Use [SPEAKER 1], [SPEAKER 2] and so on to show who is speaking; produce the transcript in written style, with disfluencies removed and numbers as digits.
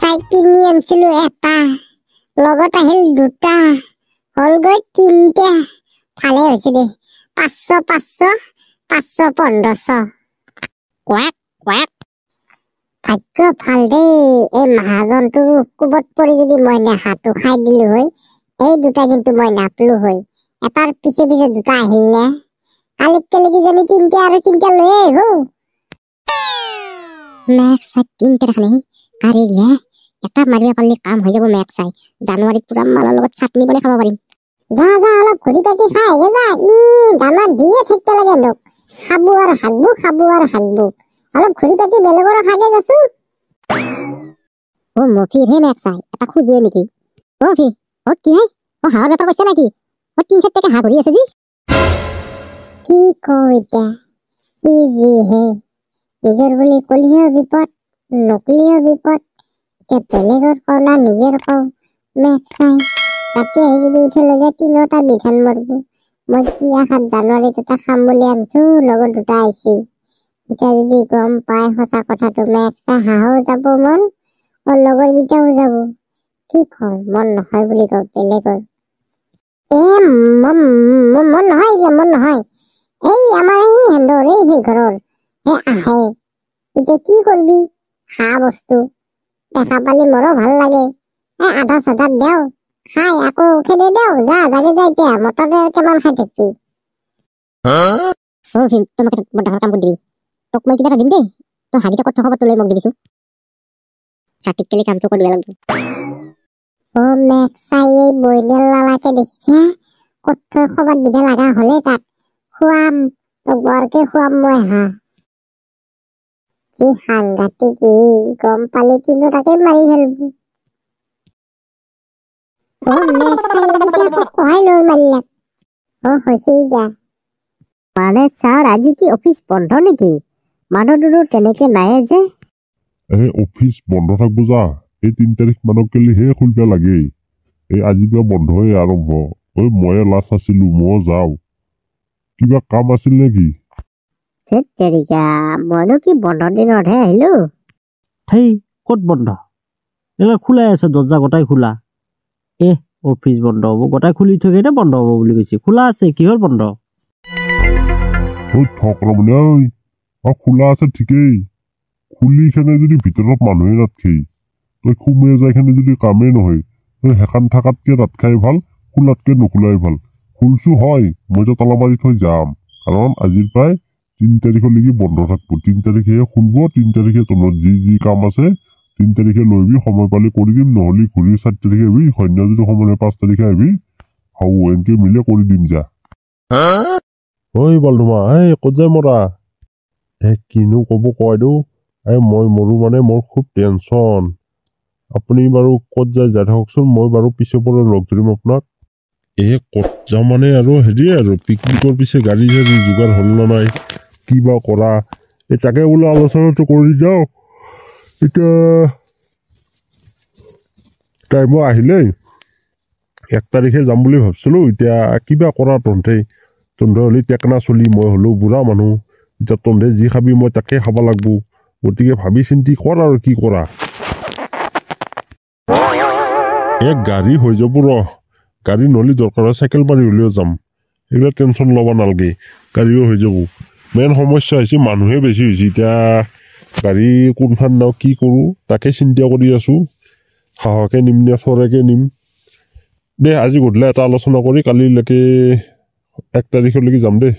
[SPEAKER 1] চাই কিনি আনিছিলো এটা লগত আহিল দুটা হল গৈ তিনটা ভালে হৈছে দে 500 500 500 1500 কোৱাক কোৱাক ভাগ্য ভাল দেই এই মহাজনটোৰ কোবত পৰি যদি মই নেহাটো খাই দিলো হয় এই দুটা কিন্তু মই নাপলো হয় এটাৰ পিছে পিছে দুটা আহিল নে কালিক জানি তিনটা আৰু তিনটা লৈ আহিব মেক চাই তিনটা দেখানে কাৰি দিয়ে এটা মাৰিব পাৰিলে কাম হৈ যাব মেক চাই জানুৱাৰীত পুৰা মালৰ লগত চাটনি বনাই খাব পাৰিম যা যা অলপ ঘূৰি পাকি খাই আহে যা দানা দিয়ে থাকিব লাগে মোক খাবো আৰু হাগবো অলপ ঘূৰি পাকি বেলেগৰ খাগে যাছো ও মফি হে মেক চাই এটা খুজুৱে নেকি ও মফি ও কি হে ও হাঁহৰ বেপাৰ কৈছে নেকি ও 3-4 টাকা হাঁহ ঘূৰি আছে জি কি কওঁ এতিয়া জি হে নিজৰ বুলি কলিহে বিপদ নকলিহে বিপদ এতিয়া বেলেগৰ কওঁ না নিজৰ কওঁ মেক চাই ৰাতি আহি যদি উঠি লৈ যায় 3টা বিধান মৰব মই কি আশাত জানুৱাৰীত এটা খাম বুলি আনছো লগত দুটা আহিছে এতিয়া যদি গম পাই সঁচা কথাটো মেক চাই হাঁহও যাব মন और লগৰ গিটাও যাব কি কওঁ মন নহয় বুলি কওঁ বেলেগৰ মন নহয় এই আমাৰ এই হেন্দৰ এই সেই ঘৰৰ আহে এতিয়া কি কৰবি হাঁহ বস্তু দেখা পালি মোৰো ভাল লাগে আধা চাধা দেও খাই আকৌ খেদে দেও যা জাগে যা এতিয়া মতাতে কিমান খাই থাকবি তোমাকে বৰ ডাঙৰ কাম কৰি দিবি তোক মই কিবা এটা দিম দেই তই হাগিটা কথা খবৰটো লৈ মোক দিবিছো ৰাতিকেলি কামটো কৰিব লাগিব ও মেক চাই এই বইনেল লালাকে দেখিছা কত খবৰ দিব লগা হলে তাক খুৱাম তোক বৰকে খুৱাম মই হাঁহ যি সাংঘাতিক গম পালে তিনিটাকে মাৰি ফেলব ও মেক চাই এতিয়া আকৌ কহাই লৰ মাৰিলাক হৈছে যা মানে ছাৰ আজি কি অফিচ বন্ধ নেকি মানুহটো তেনেকে নাই যে
[SPEAKER 2] অফিস বন্ধ থাকবো যা এই 3 তাৰিখ মানক কেলি হে খুলবা লাগে এই আজি পৰা বন্ধ হৈ আৰম্ভ ময়ে লাষ্ট আছিলো মই যাও কিবা কাম আছিল নেকি
[SPEAKER 1] তেৰিকা মইনো কি বন্ধ দিনতহে আহিলো
[SPEAKER 3] হেই কত বন্ধ এলা খোলাই আছে দরজা গোটাই খোলা অফিস বন্ধ হব গোটাই খুলি থৈ নে বন্ধ হব বুলি কৈছে খোলা আছে কিহৰ বন্ধ
[SPEAKER 2] ঠকৰমনে খোলা আছে ঠিকেই খুলি খেনে যদি ভিতৰত মানুহে নাথাকেই তই খুমে যাই খেনে যদি কামেই নহয় তই হেকান থাকাতকে তাত খাই ভাল খোলাতকে নুখোলাই ভাল খুলছো হয় মইতো তালা মাৰি থৈ যাম কাৰণ আজিৰ পৰাই 3 তাৰিখলৈকে বন্ধ থাকব 3 তাৰিখে খুলব 3 তাৰিখে তোৰ যি কাম আছে 3 তাৰিখে লৈবি সময় পালে কৰি দিম নহলি ঘূৰি 4 তাৰিখে আহিবি সন্ধ্যা যদি সময় 5 তাৰিখে আহিবি হাও এনেকে মিলে কৰি দিম যা ঐ বালধুমা ক'ত যায় মৰা কিনো কব কয় দৌ মই মৰো মানে মোৰ খুব টেনচন আপুনি বাৰু ক'ত যায় যাই থাককচোন মই বাৰু পিছে পৰে লগ ধৰিম আপোনাক ক'ত যাওঁ মানে আৰু হেৰি আৰু পিকনিকৰ পিছে গাড়ী চাড়ী যোগাৰ হ'ল না নাই কিবা কৰা তাকে বোলে আলোচনাটো কৰি যাওঁ এতিয়া টাইমো আহিলেই 1 তাৰিখে যাম বুলি ভাবছিলো এতিয়া কিবা কৰা তন্ধে হলি টেকনা চলি মই হলো বুঢ়া মানুহ এতিয়া তন্ধে যি খাবি মই তাকে খাব লাগবো গতিকে ভাবি চিন্তি কৰ আৰু কি কৰা গাড়ী হৈ যাব গাড়ী নলি দৰকাৰ চাইকেল মাৰি হলেও যাম এইবিলাক টেনচন ল'ব নালগে গাড়ীও হৈ যাব মেইন সমস্যা হৈছে মানুহে বেছি হৈছে এতিয়া গাড়ী কোনখান নাও কি কৰো তাকে চিন্তা কৰি আছো হাঁহকে নিম নে ফৰেকে নিম দে আজি গধূলি এটা আলোচনা কৰি কালিলৈকে 1 তাৰিখলৈকে যাম দে